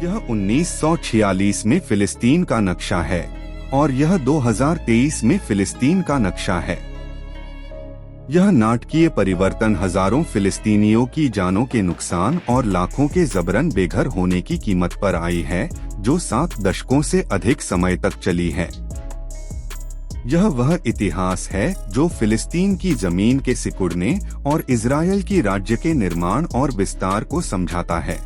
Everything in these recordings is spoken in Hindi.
यह 1946 में फिलिस्तीन का नक्शा है और यह 2023 में फिलिस्तीन का नक्शा है। यह नाटकीय परिवर्तन हजारों फिलिस्तीनियों की जानों के नुकसान और लाखों के जबरन बेघर होने की कीमत पर आई है, जो 7 दशकों से अधिक समय तक चली है। यह वह इतिहास है जो फिलिस्तीन की जमीन के सिकुड़ने और इजरायल की राज्य के निर्माण और विस्तार को समझाता है।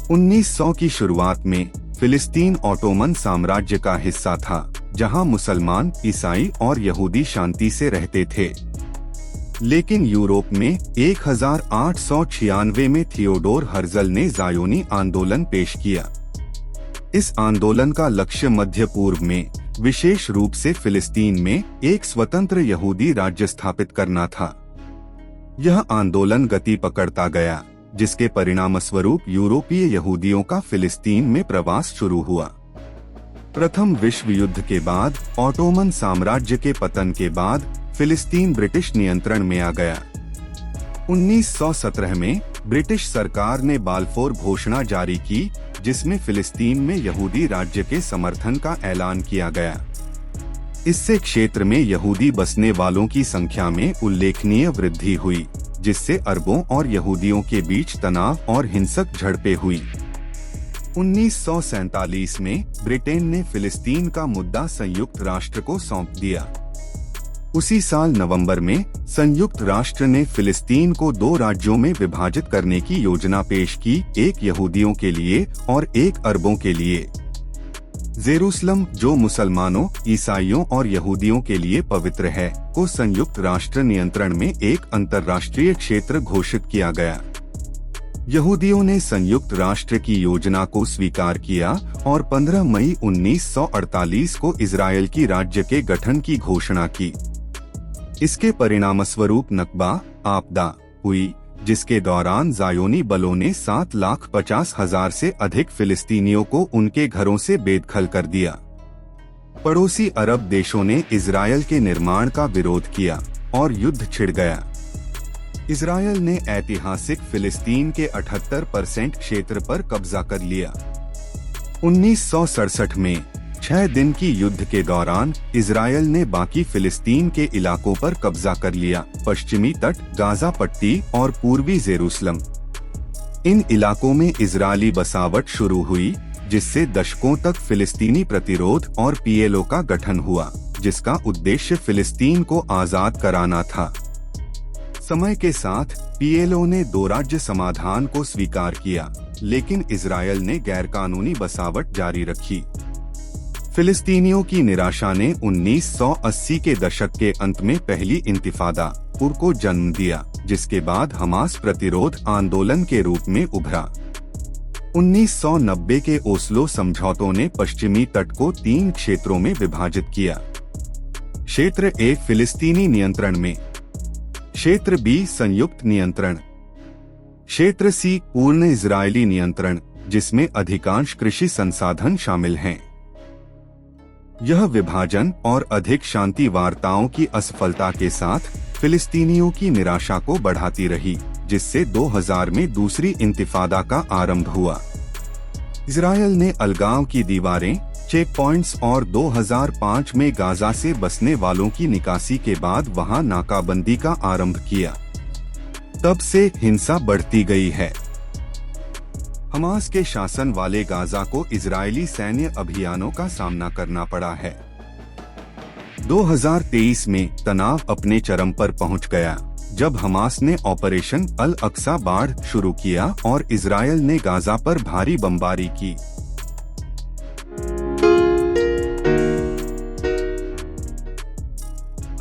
1900 की शुरुआत में फिलिस्तीन ओटोमन साम्राज्य का हिस्सा था, जहां मुसलमान, ईसाई और यहूदी शांति से रहते थे। लेकिन यूरोप में 1896 में थियोडोर हर्जल ने ज़ायोनी आंदोलन पेश किया। इस आंदोलन का लक्ष्य मध्य पूर्व में, विशेष रूप से फिलिस्तीन में, एक स्वतंत्र यहूदी राज्य स्थापित करना था। यह आंदोलन गति पकड़ता गया, जिसके परिणामस्वरूप यूरोपीय यहूदियों का फिलिस्तीन में प्रवास शुरू हुआ। प्रथम विश्व युद्ध के बाद, ओटोमन साम्राज्य के पतन के बाद, फिलिस्तीन ब्रिटिश नियंत्रण में आ गया। 1917 में ब्रिटिश सरकार ने बाल्फोर घोषणा जारी की, जिसमें फिलिस्तीन में यहूदी राज्य के समर्थन का ऐलान किया गया। इससे क्षेत्र में यहूदी बसने वालों की संख्या में उल्लेखनीय वृद्धि हुई, जिससे अरबों और यहूदियों के बीच तनाव और हिंसक झड़पें हुई। 1947 में ब्रिटेन ने फिलिस्तीन का मुद्दा संयुक्त राष्ट्र को सौंप दिया। उसी साल नवंबर में संयुक्त राष्ट्र ने फिलिस्तीन को 2 राज्यों में विभाजित करने की योजना पेश की, एक यहूदियों के लिए और एक अरबों के लिए। जेरूसलम, जो मुसलमानों, ईसाइयों और यहूदियों के लिए पवित्र है, को संयुक्त राष्ट्र नियंत्रण में एक अंतर्राष्ट्रीय क्षेत्र घोषित किया गया। यहूदियों ने संयुक्त राष्ट्र की योजना को स्वीकार किया और 15 मई 1948 को इजरायल की राज्य के गठन की घोषणा की। इसके परिणामस्वरूप नकबा आपदा हुई, जिसके दौरान ज़ायोनी बलों ने 7,50,000 से अधिक फिलिस्तीनियों को उनके घरों से बेदखल कर दिया। पड़ोसी अरब देशों ने इजरायल के निर्माण का विरोध किया और युद्ध छिड़ गया। इजरायल ने ऐतिहासिक फिलिस्तीन के 78% क्षेत्र पर कब्जा कर लिया। 1967 में 6 दिन की युद्ध के दौरान इजरायल ने बाकी फिलिस्तीन के इलाकों पर कब्जा कर लिया, पश्चिमी तट, गाजा पट्टी और पूर्वी जेरूसलम। इन इलाकों में इजरायली बसावट शुरू हुई, जिससे दशकों तक फिलिस्तीनी प्रतिरोध और पीएलओ का गठन हुआ, जिसका उद्देश्य फिलिस्तीन को आजाद कराना था। समय के साथ पीएलओ ने 2 राज्य समाधान को स्वीकार किया, लेकिन इजरायल ने गैरकानूनी बसावट जारी रखी। फिलिस्तीनियों की निराशा ने 1980 के दशक के अंत में पहली इंतिफादा को जन्म दिया, जिसके बाद हमास प्रतिरोध आंदोलन के रूप में उभरा। 1990 के ओस्लो समझौतों ने पश्चिमी तट को 3 क्षेत्रों में विभाजित किया। क्षेत्र ए फिलिस्तीनी नियंत्रण में, क्षेत्र बी संयुक्त नियंत्रण, क्षेत्र सी पूर्ण इजरायली नियंत्रण, जिसमें अधिकांश कृषि संसाधन शामिल हैं। यह विभाजन और अधिक शांति वार्ताओं की असफलता के साथ फिलिस्तीनियों की निराशा को बढ़ाती रही, जिससे 2000 में दूसरी इंतिफादा का आरंभ हुआ। इजरायल ने अलगाव की दीवारें, चेक पॉइंट्स और 2005 में गाजा से बसने वालों की निकासी के बाद वहां नाकाबंदी का आरंभ किया। तब से हिंसा बढ़ती गई है। हमास के शासन वाले गाजा को इजरायली सैन्य अभियानों का सामना करना पड़ा है। 2023 में तनाव अपने चरम पर पहुंच गया, जब हमास ने ऑपरेशन अल अक्सा बाढ़ शुरू किया और इजरायल ने गाजा पर भारी बमबारी की।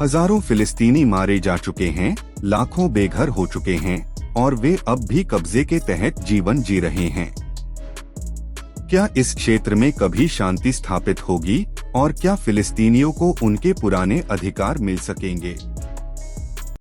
हजारों फिलिस्तीनी मारे जा चुके हैं, लाखों बेघर हो चुके हैं और वे अब भी कब्जे के तहत जीवन जी रहे हैं। क्या इस क्षेत्र में कभी शांति स्थापित होगी और क्या फिलिस्तीनियों को उनके पुराने अधिकार मिल सकेंगे?